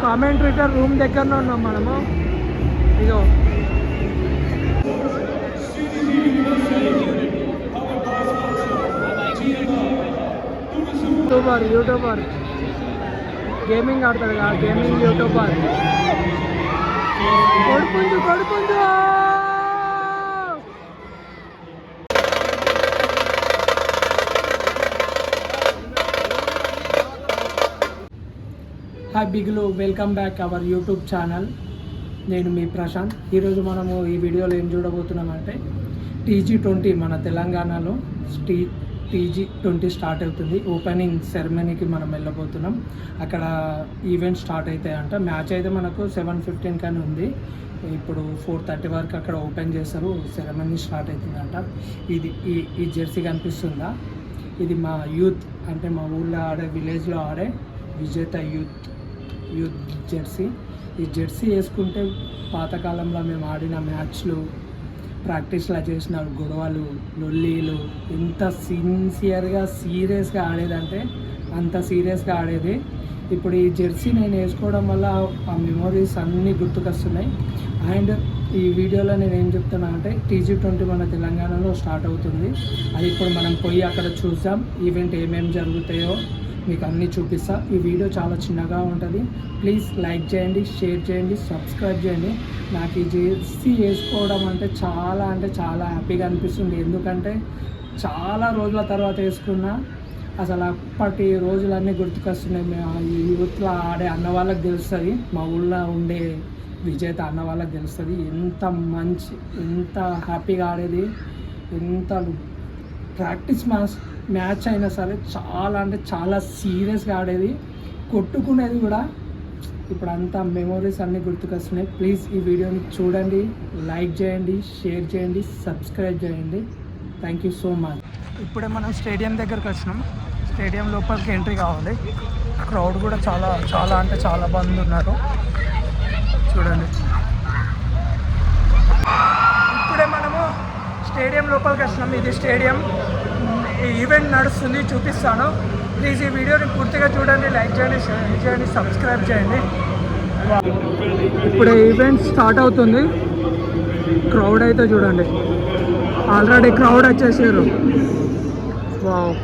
కామెంట్రేటర్ room దగ్గరనే ఉన్నాం మనము. ఇదో యూట్యూబర్ గేమింగ్ ఆడతాడు కదా, గేమింగ్ యూట్యూబర్. కొడుకుంజు హాయ్ బిగులు, welcome back our YouTube channel. నేను మీ ప్రశాంత్. ఈరోజు మనము ఈ వీడియోలో ఏం చూడబోతున్నామంటే TG20 మన తెలంగాణలో TG20 స్టార్ట్ అవుతుంది. ఓపెనింగ్ సెరమనీకి మనం వెళ్ళబోతున్నాం. అక్కడ ఈవెంట్ స్టార్ట్ అవుతాయంట. మ్యాచ్ అయితే మనకు 7:15 కానీ ఉంది. ఇప్పుడు 4:30 వరకు అక్కడ ఓపెన్ చేస్తారు. సెరమనీ స్టార్ట్ అవుతుందంట. ఈ జెర్సీ కనిపిస్తుందా? ఇది మా యూత్, అంటే మా ఊళ్ళో ఆడే, విలేజ్లో ఆడే విజేత యూత్ జెర్సీ. ఈ జెర్సీ వేసుకుంటే పాతకాలంలో మేము ఆడిన మ్యాచ్లు, ప్రాక్టీస్లా చేసిన గొడవలు, లొల్లీలు, ఎంత సిన్సియర్గా సీరియస్గా ఆడేదంటే అంత సీరియస్గా ఆడేది. ఇప్పుడు ఈ జెర్సీ నేను వేసుకోవడం వల్ల ఆ మెమొరీస్ అన్నీ గుర్తుకొస్తున్నాయి. అండ్ ఈ వీడియోలో నేను ఏం చెప్తున్నా అంటే TG20 మన తెలంగాణలో స్టార్ట్ అవుతుంది. అది ఇప్పుడు మనం పోయి అక్కడ చూద్దాం. ఈవెంట్ ఏమేమి జరుగుతాయో మీకు అన్నీ చూపిస్తా. ఈ వీడియో చాలా చిన్నగా ఉంటుంది. ప్లీజ్ లైక్ చేయండి, షేర్ చేయండి, సబ్స్క్రైబ్ చేయండి. నాకు ఈ జెర్సీ వేసుకోవడం అంటే చాలా హ్యాపీగా అనిపిస్తుంది. ఎందుకంటే చాలా రోజుల తర్వాత వేసుకున్నా. అసలు అప్పటి రోజులన్నీ గుర్తుకొస్తున్నాయి. ఈ యూత్లో ఆడే అన్న వాళ్ళకి తెలుస్తుంది, మా ఊళ్ళో ఉండే విజేత అన్న వాళ్ళకి తెలుస్తుంది ఎంత హ్యాపీగా ఆడేది, ఎంత ప్రాక్టీస్ మ్యాచ్ అయినా సరే చాలా సీరియస్గా ఆడేది, కొట్టుకునేది కూడా. ఇప్పుడు అంతా మెమొరీస్ అన్నీ గుర్తుకొస్తున్నాయి. ప్లీజ్ ఈ వీడియోని చూడండి, లైక్ చేయండి, షేర్ చేయండి, సబ్స్క్రైబ్ చేయండి. Thank you so much. ఇప్పుడే మనం స్టేడియం దగ్గరకు వచ్చినాం. స్టేడియం లోపలికి ఎంట్రీ కావాలి. క్రౌడ్ కూడా చాలా మంది ఉన్నారు. చూడండి, ఇప్పుడే మనము స్టేడియం లోపలికి వచ్చినాం. ఇది స్టేడియం. ఈవెంట్ నడుస్తుంది, చూపిస్తాను. ప్లీజ్ ఈ వీడియోని పూర్తిగా చూడండి, లైక్ చేయండి, షేర్ చేయండి, సబ్స్క్రైబ్ చేయండి. ఇప్పుడు ఈవెంట్ స్టార్ట్ అవుతుంది. క్రౌడ్ అయితే చూడండి, ఆల్రెడీ క్రౌడ్ వచ్చేసారు. వావ్,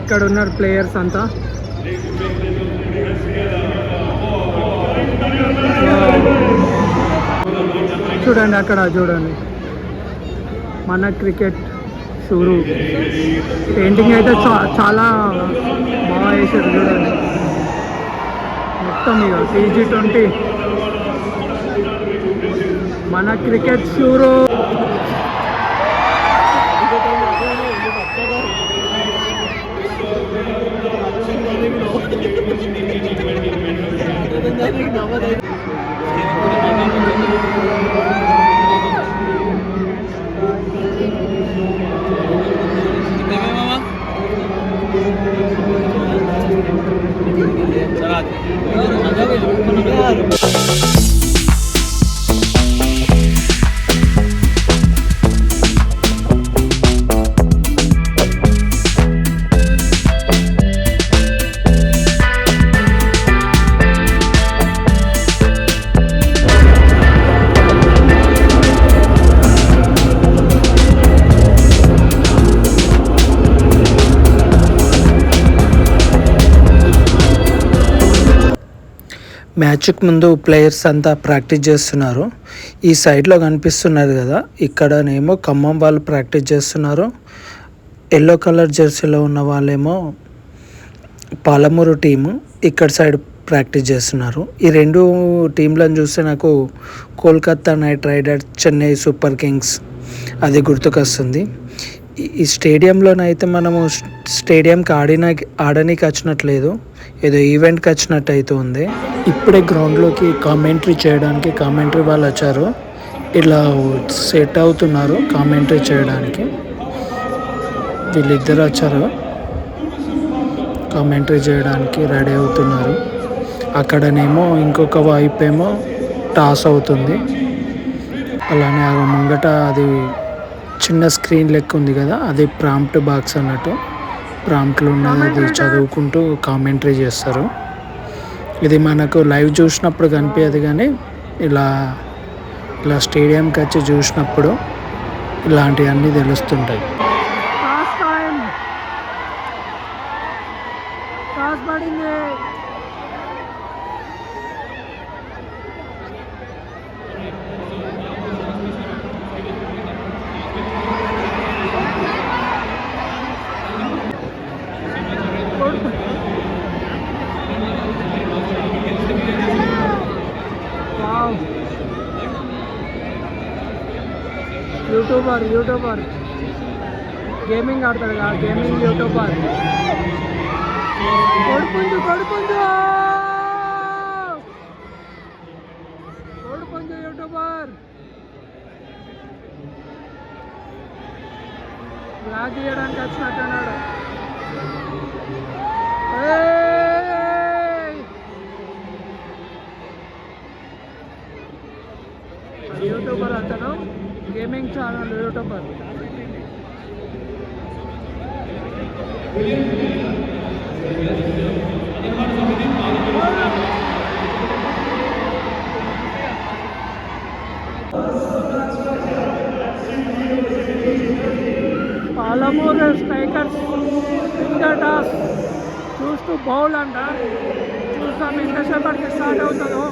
ఎక్కడ ఉన్నారు ప్లేయర్స్ అంతా. చూడండి, అక్కడ చూడండి మన క్రికెట్ షూరు పెయింటింగ్ అయితే చాలా బాగా వేసారు. చూడండి మొత్తం ఇక TG20 మన క్రికెట్ షూరు. మ్యాచ్కి ముందు ప్లేయర్స్ అంతా ప్రాక్టీస్ చేస్తున్నారు. ఈ సైడ్లో కనిపిస్తున్నారు కదా, ఇక్కడనేమో ఖమ్మం వాళ్ళు ప్రాక్టీస్ చేస్తున్నారు. ఎల్లో కలర్ జెర్సీలో ఉన్న వాళ్ళేమో పాలమూరు టీము ఇక్కడ సైడ్ ప్రాక్టీస్ చేస్తున్నారు. ఈ రెండు టీంలను చూస్తే నాకు Kolkata night riders, Chennai super Kings అది గుర్తుకొస్తుంది. ఈ స్టేడియంలోనైతే మనము స్టేడియంకి ఆడడానికి వచ్చినట్లేదు, ఏదో ఈవెంట్కి వచ్చినట్టు అయితే ఉంది. ఇప్పుడే గ్రౌండ్లోకి కామెంటరీ చేయడానికి కామెంటరీ వాళ్ళు వచ్చారు. ఇలా సెట్ అవుతున్నారు కామెంటరీ చేయడానికి. వీళ్ళిద్దరు వచ్చారు కామెంటరీ చేయడానికి, రెడీ అవుతున్నారు. అక్కడనేమో ఇంకొక వైపు ఏమో టాస్ అవుతుంది. అలానే ఆ ముంగట అది చిన్న స్క్రీన్ లెక్క ఉంది కదా, అది ప్రాంప్ట్ బాక్స్ అన్నట్టు. ప్రాంప్ట్లో ఉన్నది అది చదువుకుంటూ కామెంటరీ చేస్తారు. ఇది మనకు లైవ్ చూసినప్పుడు కనిపించదు, కానీ ఇలా ఇలా స్టేడియంకి వచ్చి చూసినప్పుడు ఇలాంటివన్నీ తెలుస్తుంటాయి. యూట్యూబర్ గేమింగ్ ఆడతాడు కదా, గేమింగ్ యూట్యూబర్. కోడిపుంజు యూట్యూబర్ బ్లాగ్ తీయడానికి వచ్చినట్టున్నాడు. యూట్యూబర్ అతను, gaming channel YouTuber. Palamuru strikers in the toss. చూస్తూ బౌల్ అంట. చూస్తాం ఎంతసేపటికి స్టార్ట్ అవుతుందో.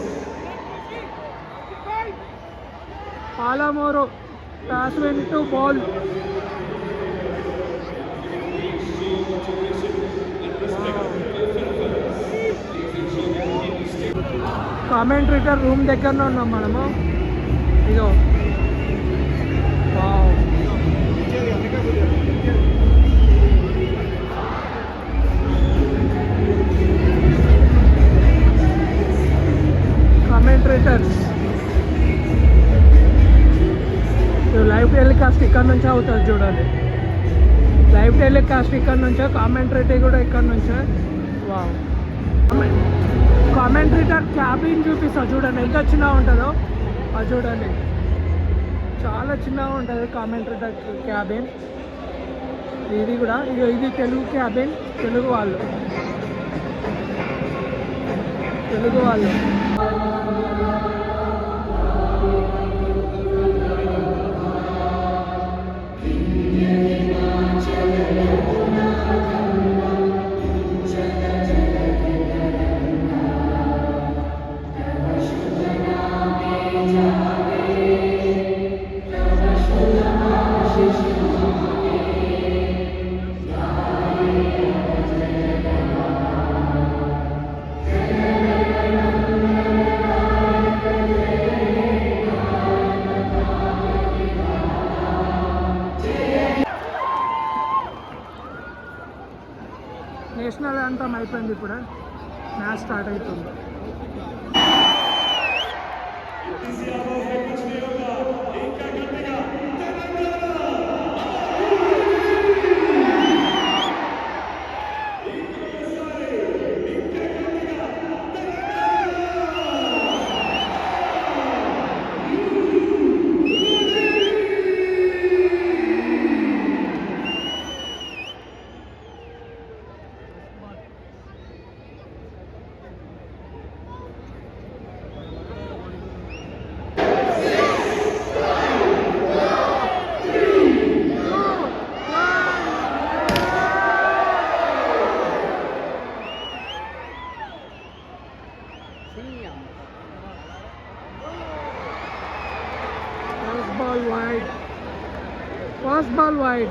Palamuru toss win to bowl. Commentator room దగ్గరనే ఉన్నాం మనము. ఇదో కామెంట్రేటర్స్. లైవ్ టెలికాస్ట్ ఇక్కడ నుంచే అవుతుంది చూడండి. లైవ్ టెలికాస్ట్ ఇక్కడ నుంచే, కామెంట్రేటర్ కూడా ఇక్కడ నుంచే. వావ్. కామెంట్రేటర్ క్యాబిన్ చూపిస్తా చూడండి, ఎంత చిన్నగా ఉంటుందో అది చూడండి. చాలా చిన్నగా ఉంటుంది కామెంట్రేటర్ క్యాబిన్. ఇది కూడా ఇది తెలుగు క్యాబిన్. తెలుగు వాళ్ళు నేషనల్ యాంథమ్ అయిపోయింది. ఇప్పుడు మ్యాచ్ స్టార్ట్ అవుతుంది. First ball wide.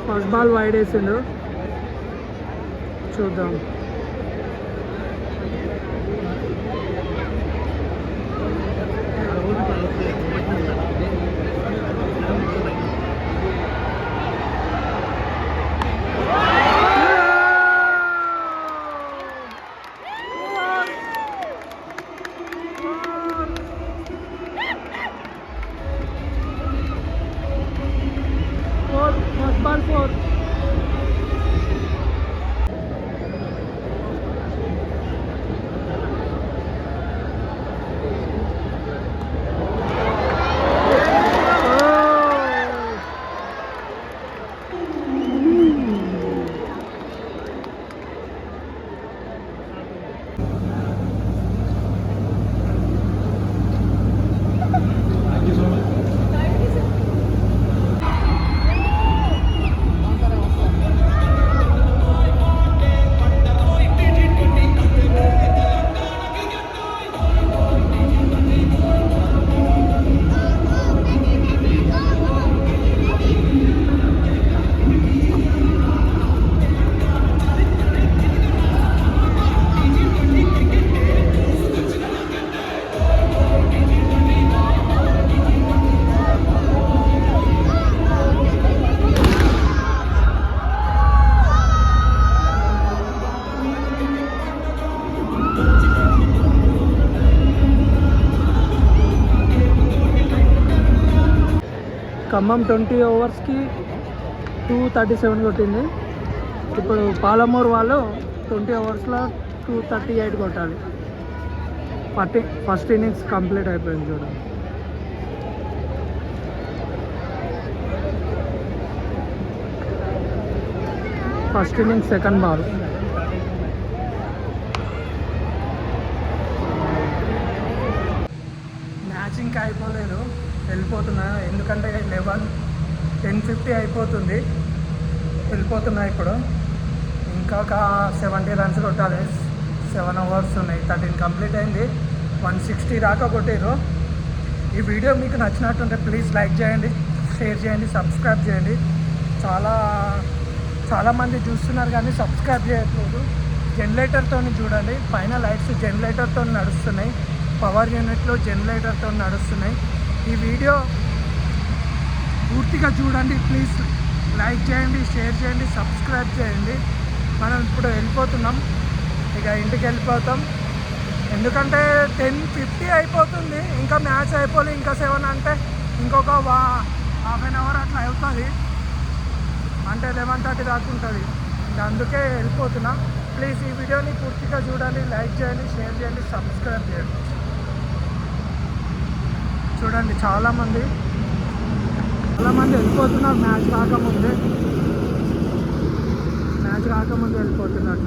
First ball wide వేసిండు. చూద్దాం. First ball 4. ఖమ్మం 20 ఓవర్స్కి 237 కొట్టింది. ఇప్పుడు పాలమూరు వాళ్ళు 20 ఓవర్స్లో 238 కొట్టాలి. ఫస్ట్ ఇన్నింగ్స్ కంప్లీట్ అయిపోయింది చూడండి. First innings second ball. Match ఇంకా అయిపోలేదు, వెళ్ళిపోతున్నా. ఎందుకంటే 10:50 అయిపోతుంది, వెళ్ళిపోతున్నా. ఇప్పుడు ఇంకా ఒక 70 రన్స్ కొట్టాలి. 7 ఓవర్స్ ఉన్నాయి, 13 కంప్లీట్ అయింది. 160 దాకా కొట్టారు. ఈ వీడియో మీకు నచ్చినట్టుంటే ప్లీజ్ లైక్ చేయండి, షేర్ చేయండి, సబ్స్క్రైబ్ చేయండి. చాలామంది చూస్తున్నారు కానీ సబ్స్క్రైబ్ చేయట్లేదు. జనరేటర్తో చూడండి, పైన లైట్స్ జనరేటర్తో నడుస్తున్నాయి, పవర్ యూనిట్లో జనరేటర్తో నడుస్తున్నాయి. ఈ వీడియో పూర్తిగా చూడండి, ప్లీజ్ లైక్ చేయండి, షేర్ చేయండి, సబ్స్క్రైబ్ చేయండి. మనం ఇప్పుడు వెళ్ళిపోతున్నాం, ఇక ఇంటికి వెళ్ళిపోతాం. ఎందుకంటే 10:50 అయిపోతుంది, ఇంకా మ్యాచ్ అయిపోయి ఇంకా 7 అంటే ఇంకొక హాఫ్ అన్ అవర్ అట్లా అవుతుంది, అంటే 11:30 దాకా ఉంటుంది. అందుకే వెళ్ళిపోతున్నా. ప్లీజ్ ఈ వీడియోని పూర్తిగా చూడండి, లైక్ చేయండి, షేర్ చేయండి, సబ్స్క్రైబ్ చేయండి. చూడండి చాలామంది వెళ్ళిపోతున్నారు మ్యాచ్ రాకముందే వెళ్ళిపోతున్నారు.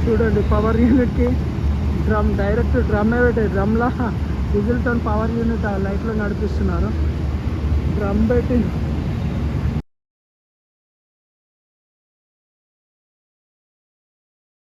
చూడండి పవర్ యూనిట్కి డైరెక్ట్ డ్రమ్మే పెట్టి డ్రమ్లా విజిల్తో పవర్ యూనిట్ లైట్లో నడిపిస్తున్నారు. డ్రమ్ పెట్టి